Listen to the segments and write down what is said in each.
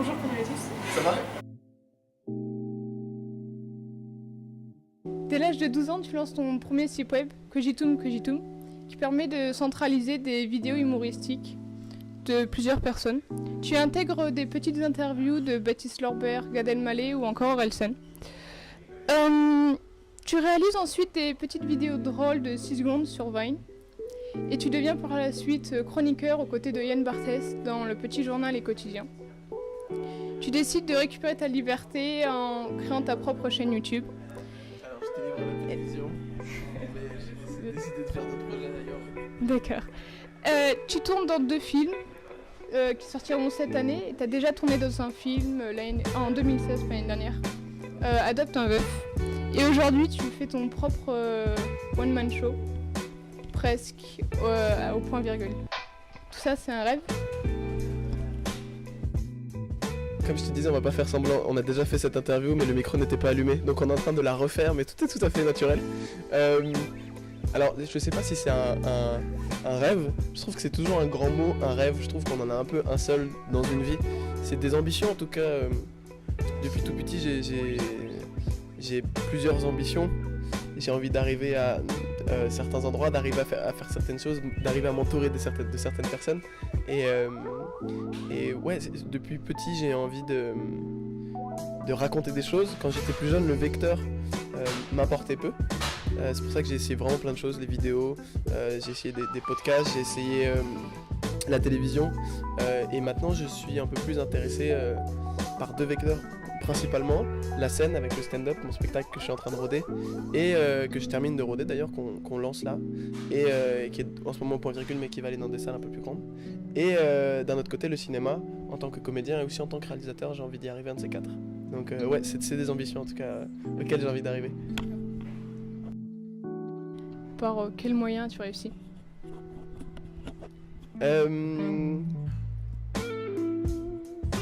Bonjour Coriolis. Ça va? Dès l'âge de 12 ans, tu lances ton premier site web, Kojitum, qui permet de centraliser des vidéos humoristiques de plusieurs personnes. Tu intègres des petites interviews de Baptiste Lorbert, Gad Elmaleh ou encore Orelsan. Tu réalises ensuite des petites vidéos drôles de 6 secondes sur Vine. Et tu deviens par la suite chroniqueur aux côtés de Yann Barthès dans le petit journal Les Quotidiens. Tu décides de récupérer ta liberté en créant ta propre chaîne YouTube. Alors je t'ai livré la télévision, mais j'ai décidé de faire d'autres projets d'ailleurs. D'accord. Tu tournes dans 2 films qui sortiront cette année. Tu as déjà tourné dans un film en 2016, l'année dernière. Adopte un veuf. Et aujourd'hui, tu fais ton propre one-man show, presque au point virgule. Tout ça, c'est un rêve. Comme je te disais, on va pas faire semblant, on a déjà fait cette interview mais le micro n'était pas allumé, donc on est en train de la refaire, mais tout est tout à fait naturel. Alors je sais pas si c'est un rêve, je trouve que c'est toujours un grand mot, un rêve, je trouve qu'on en a un peu un seul dans une vie. C'est des ambitions en tout cas, depuis tout petit j'ai plusieurs ambitions, j'ai envie d'arriver à certains endroits, d'arriver à faire certaines choses, d'arriver à m'entourer de certaines personnes. Et ouais, depuis petit, j'ai envie de raconter des choses. Quand j'étais plus jeune, le vecteur m'importait peu. C'est pour ça que j'ai essayé vraiment plein de choses, les vidéos, j'ai essayé des podcasts, j'ai essayé la télévision. Et maintenant, je suis un peu plus intéressé par 2 vecteurs. Principalement la scène avec le stand-up, mon spectacle que je suis en train de roder et que je termine de roder d'ailleurs, qu'on lance là et qui est en ce moment au point virgule mais qui va aller dans des salles un peu plus grandes. Et d'un autre côté le cinéma en tant que comédien et aussi en tant que réalisateur, j'ai envie d'y arriver un de ces 4. Donc ouais, c'est des ambitions en tout cas auxquelles j'ai envie d'arriver. Par quels moyens tu réussis?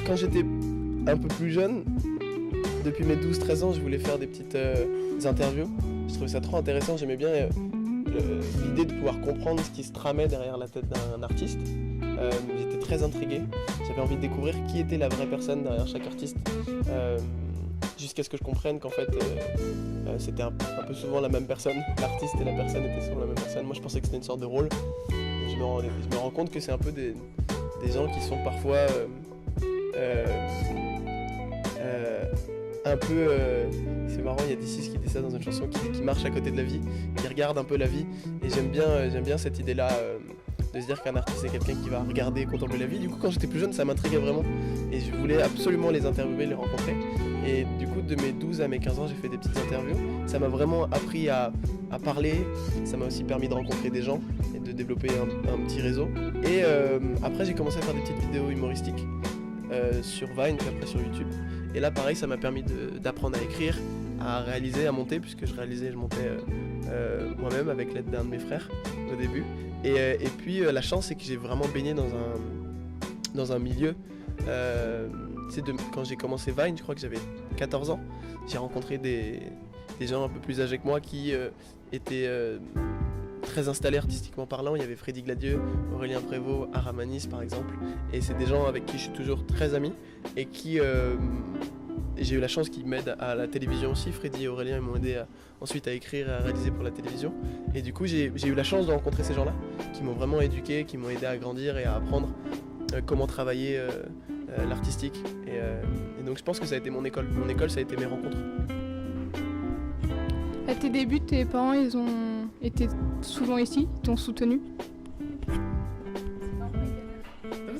Quand j'étais un peu plus jeune, depuis mes 12-13 ans, je voulais faire des petites interviews. Je trouvais ça trop intéressant, j'aimais bien l'idée de pouvoir comprendre ce qui se tramait derrière la tête d'un artiste. J'étais très intrigué, j'avais envie de découvrir qui était la vraie personne derrière chaque artiste, jusqu'à ce que je comprenne qu'en fait c'était un peu souvent la même personne, l'artiste et la personne étaient souvent la même personne. Moi je pensais que c'était une sorte de rôle, et je me rends compte que c'est un peu des gens qui sont parfois un peu, c'est marrant, il y a D6 qui dit ça dans une chanson, qui marche à côté de la vie, qui regarde un peu la vie, et j'aime bien cette idée-là de se dire qu'un artiste c'est quelqu'un qui va regarder et contempler la vie. Du coup quand j'étais plus jeune ça m'intriguait vraiment, et je voulais absolument les interviewer, les rencontrer, et du coup de mes 12 à mes 15 ans j'ai fait des petites interviews, ça m'a vraiment appris à parler, ça m'a aussi permis de rencontrer des gens et de développer un petit réseau, et après j'ai commencé à faire des petites vidéos humoristiques sur Vine, puis après sur YouTube. Et là pareil, ça m'a permis d'apprendre à écrire, à réaliser, à monter, puisque je montais moi-même avec l'aide d'un de mes frères au début. Et puis la chance, c'est que j'ai vraiment baigné dans un milieu. Quand j'ai commencé Vine, je crois que j'avais 14 ans, j'ai rencontré des gens un peu plus âgés que moi qui étaient très installés artistiquement parlant. Il y avait Freddy Gladieux, Aurélien Prévost, Aramanis par exemple, et c'est des gens avec qui je suis toujours très ami et qui j'ai eu la chance qu'ils m'aident à la télévision aussi. Freddy et Aurélien m'ont aidé ensuite à écrire et à réaliser pour la télévision, et du coup j'ai eu la chance de rencontrer ces gens là qui m'ont vraiment éduqué, qui m'ont aidé à grandir et à apprendre comment travailler l'artistique, et donc je pense que ça a été mon école, ça a été mes rencontres. À tes débuts, tes parents ils ont été souvent ici, ils t'ont soutenu?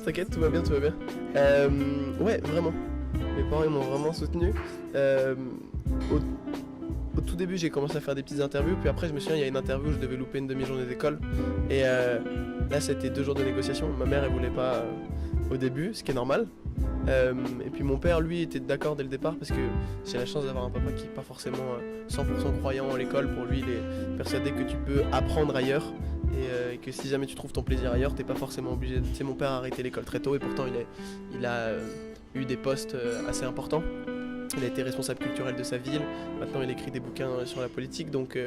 T'inquiète, tout va bien. Ouais, vraiment. Mes parents ils m'ont vraiment soutenu. Au tout début, j'ai commencé à faire des petites interviews, puis après je me souviens, il y a une interview où je devais louper une demi-journée d'école, et là c'était 2 jours de négociation. Ma mère elle voulait pas au début, ce qui est normal. Et puis mon père lui était d'accord dès le départ, parce que j'ai la chance d'avoir un papa qui n'est pas forcément 100% croyant à l'école. Pour lui il est persuadé que tu peux apprendre ailleurs, et que si jamais tu trouves ton plaisir ailleurs, t'es pas forcément obligé. Tu sais, mon père a arrêté l'école très tôt, et pourtant il a eu des postes assez importants, Il a été responsable culturel de sa ville. Maintenant, il écrit des bouquins sur la politique. Donc,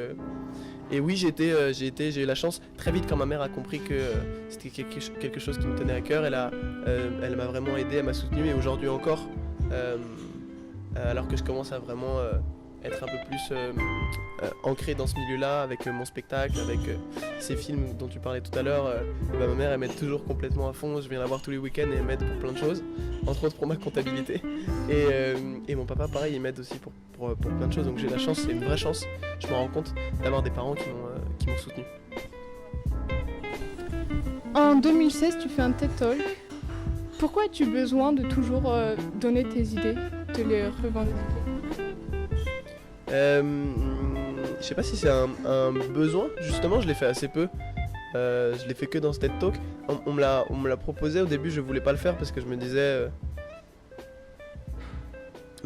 et oui, j'ai eu la chance très vite quand ma mère a compris que c'était quelque chose qui me tenait à cœur. Elle m'a vraiment aidé, elle m'a soutenu et aujourd'hui encore, alors que je commence à vraiment être un peu plus ancré dans ce milieu-là avec mon spectacle, avec ces films dont tu parlais tout à l'heure. Ma mère elle m'aide toujours complètement à fond. Je viens la voir tous les week-ends et elle m'aide pour plein de choses, entre autres pour ma comptabilité. Et mon papa pareil, il m'aide aussi pour plein de choses. Donc j'ai la chance, c'est une vraie chance. Je me rends compte d'avoir des parents qui m'ont soutenu. En 2016, tu fais un TED Talk. Pourquoi as-tu besoin de toujours donner tes idées, de les revendiquer? Je sais pas si c'est un besoin, justement je l'ai fait assez peu. Je l'ai fait que dans ce TED Talk. On me l'a proposé au début, je voulais pas le faire parce que je me disais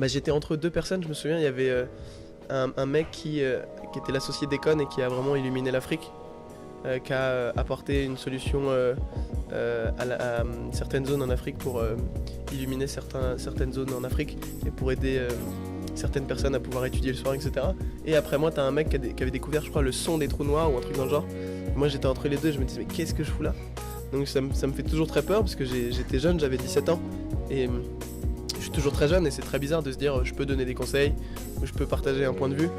j'étais entre deux personnes, je me souviens, il y avait un mec qui était l'associé d'Econ et qui a vraiment illuminé l'Afrique, qui a apporté une solution à certaines zones en Afrique pour illuminer certaines zones en Afrique et pour aider certaines personnes à pouvoir étudier le soir, etc. Et après moi, t'as un mec qui avait découvert, je crois, le son des trous noirs ou un truc dans le genre. Moi, j'étais entre les deux et je me disais, mais qu'est-ce que je fous là? Donc ça me fait toujours très peur parce que j'étais jeune, j'avais 17 ans et je suis toujours très jeune et c'est très bizarre de se dire je peux donner des conseils ou je peux partager un point de vue.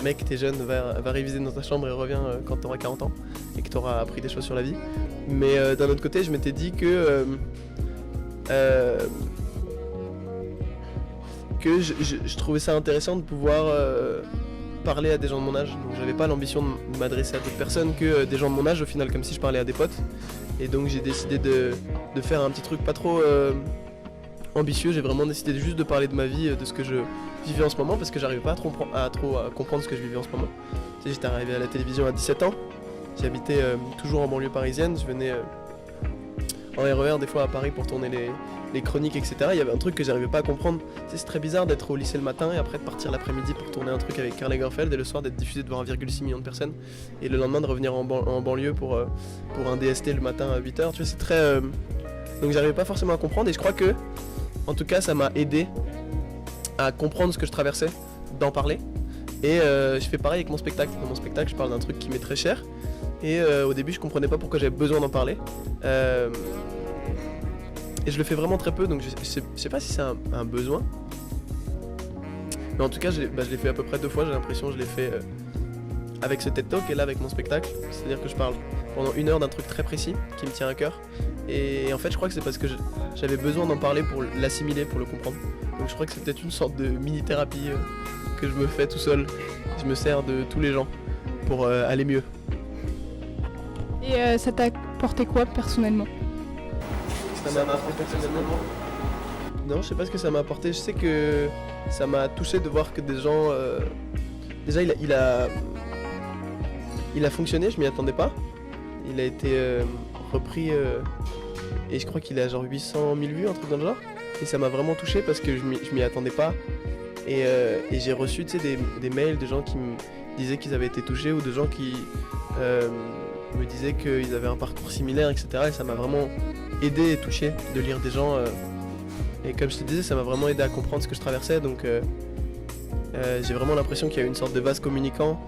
Mec, t'es jeune, va réviser dans ta chambre et reviens quand t'auras 40 ans et que t'auras appris des choses sur la vie. Mais d'un autre côté, je m'étais dit que je trouvais ça intéressant de pouvoir parler à des gens de mon âge. Donc j'avais pas l'ambition de m'adresser à d'autres personnes que des gens de mon âge au final, comme si je parlais à des potes. Et donc j'ai décidé de faire un petit truc pas trop ambitieux. J'ai vraiment décidé juste de parler de ma vie, de ce que je vivais en ce moment, parce que j'arrivais pas à trop comprendre ce que je vivais en ce moment. Tu sais, j'étais arrivé à la télévision à 17 ans. J'habitais toujours en banlieue parisienne. Je venais en RER des fois à Paris pour tourner les chroniques, etc. Il y avait un truc que j'arrivais pas à comprendre. Tu sais, c'est très bizarre d'être au lycée le matin et après de partir l'après-midi pour tourner un truc avec Karl Lagerfeld et le soir d'être diffusé devant 1,6 million de personnes et le lendemain de revenir en banlieue pour un DST le matin à 8h. Tu vois, c'est très... Donc j'arrivais pas forcément à comprendre et je crois que, en tout cas, ça m'a aidé à comprendre ce que je traversais, d'en parler. Et je fais pareil avec mon spectacle. Dans mon spectacle, je parle d'un truc qui m'est très cher. Et au début, je comprenais pas pourquoi j'avais besoin d'en parler. Et je le fais vraiment très peu, donc je sais pas si c'est un besoin. Mais en tout cas, je l'ai fait à peu près 2 fois, j'ai l'impression. Je l'ai fait avec ce TED Talk et là avec mon spectacle. C'est-à-dire que je parle pendant 1 heure d'un truc très précis qui me tient à cœur. Et en fait, je crois que c'est parce que j'avais besoin d'en parler pour l'assimiler, pour le comprendre. Donc je crois que c'est peut-être une sorte de mini-thérapie que je me fais tout seul. Je me sers de tous les gens pour aller mieux. Et ça t'a apporté quoi personnellement? Ça m'a apporté personnellement? Non, je sais pas ce que ça m'a apporté. Je sais que ça m'a touché de voir que des gens... Déjà, il a fonctionné, je m'y attendais pas. Il a été repris et je crois qu'il a genre 800 000 vues, un truc dans le genre. Et ça m'a vraiment touché parce que je m'y attendais pas. Et j'ai reçu des mails de gens qui me disaient qu'ils avaient été touchés ou de gens qui me disaient qu'ils avaient un parcours similaire, etc. Et ça m'a vraiment aidé et touché de lire des gens. Et comme je te disais, ça m'a vraiment aidé à comprendre ce que je traversais. Donc j'ai vraiment l'impression qu'il y a une sorte de vase communicant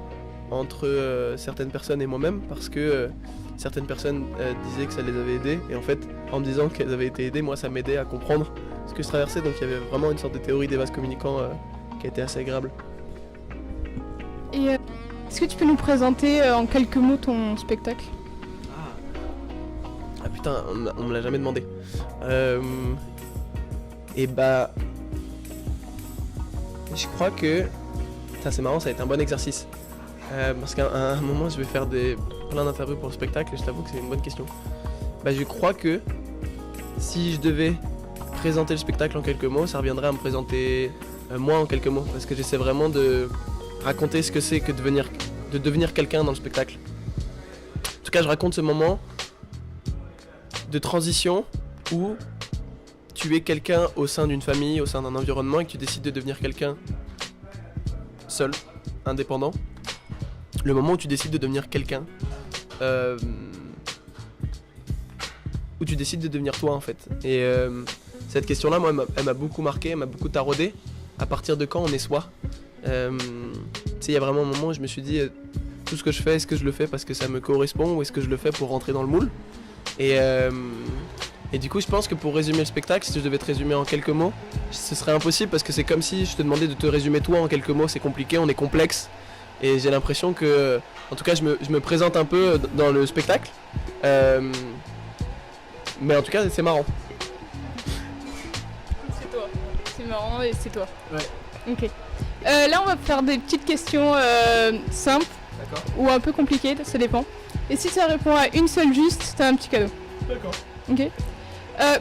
entre certaines personnes et moi-même parce que certaines personnes disaient que ça les avait aidés. Et en fait, en me disant qu'elles avaient été aidées, moi ça m'aidait à comprendre ce que je traversais. Donc il y avait vraiment une sorte de théorie des vases communicants qui a été assez agréable. Et est-ce que tu peux nous présenter en quelques mots ton spectacle? Ah putain, on me l'a jamais demandé. Et bah... Je crois que... Ça c'est marrant, ça a été un bon exercice. Parce qu'à un moment je vais faire plein d'interviews pour le spectacle et je t'avoue que c'est une bonne question. Bah je crois que si je devais présenter le spectacle en quelques mots, ça reviendrait à me présenter moi en quelques mots. Parce que j'essaie vraiment de raconter ce que c'est que de devenir quelqu'un dans le spectacle. En tout cas, je raconte ce moment de transition où tu es quelqu'un au sein d'une famille, au sein d'un environnement et que tu décides de devenir quelqu'un seul, indépendant. Le moment où tu décides de devenir quelqu'un, où tu décides de devenir toi en fait. Et cette question-là, moi, elle m'a beaucoup marqué, elle m'a beaucoup taraudé. à partir de quand on est soi. Tu sais, il y a vraiment un moment où je me suis dit, tout ce que je fais, est-ce que je le fais parce que ça me correspond ou est-ce que je le fais pour rentrer dans le moule. Et du coup, je pense que pour résumer le spectacle, si je devais te résumer en quelques mots, ce serait impossible parce que c'est comme si je te demandais de te résumer toi en quelques mots. C'est compliqué, on est complexe. Et j'ai l'impression que, en tout cas, je me présente un peu dans le spectacle. Mais en tout cas, c'est marrant. C'est toi. C'est marrant et c'est toi. Ouais. Ok. Là, on va faire des petites questions simples D'accord. ou un peu compliquées, ça dépend. Et si ça répond à une seule juste, t'as un petit cadeau. D'accord. Ok.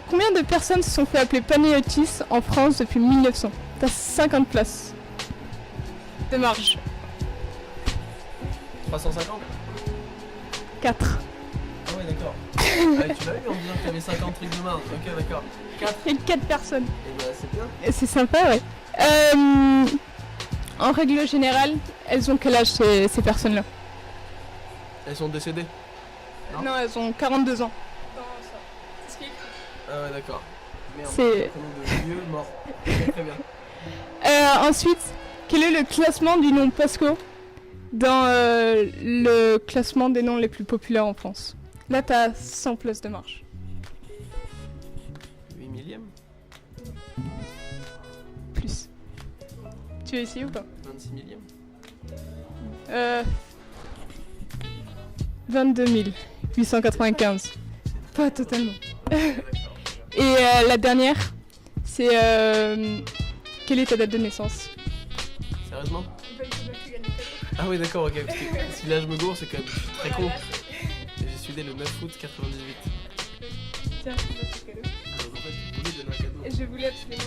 Combien de personnes se sont fait appeler Panéotis en France depuis 1900? T'as 50 places de marge. 350. 4. Ah ouais, d'accord. Ah, tu l'as eu en disant que t'avais 50 trucs de marge. Ok, d'accord. 4. Et 4 personnes. Et bah, c'est bien. Et c'est sympa, ouais. En règle générale, elles ont quel âge ces personnes-là? Elles sont décédées. Non. Non, elles ont 42 ans. Ah ouais, d'accord. Merde. C'est- De vieux mort. Très bien. Ensuite, quel est le classement du nom Pasco dans le classement des noms les plus populaires en France? Là, t'as 100 places de marche. 8 millième. Plus. Tu veux essayer ou pas? 26 millième. 22 895. Pas totalement. Et la dernière, c'est quelle est ta date de naissance? Sérieusement? Ah oui, d'accord, ok. Parce que si là je me gourre, c'est quand même très con. Et je suis né le 9 août 98. Tiens, c'est cadeau. Alors en fait, vous voulez donner un cadeau. Et je voulais absolument.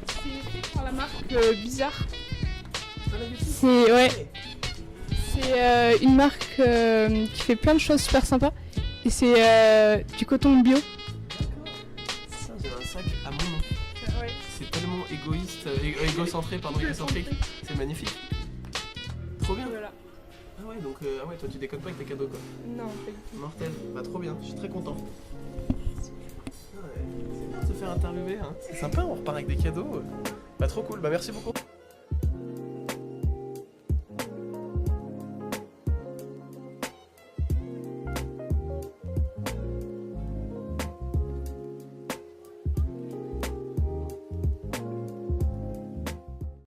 C'est fait par la marque Bizarre. C'est ouais. C'est une marque qui fait plein de choses super sympas. Et c'est du coton bio. Ça, j'ai un sac à mon nom. Ouais. C'est tellement égoïste, égocentré, pardon, égocentrique. C'est magnifique. Trop bien. Voilà. Ah ouais, donc ah ouais, toi tu déconnes pas avec tes cadeaux quoi. Non, pas du tout. Mortel. Bah trop bien, je suis très content. Ah ouais, c'est bien de se faire interviewer, hein. C'est sympa, on repart avec des cadeaux. Bah trop cool, bah merci beaucoup.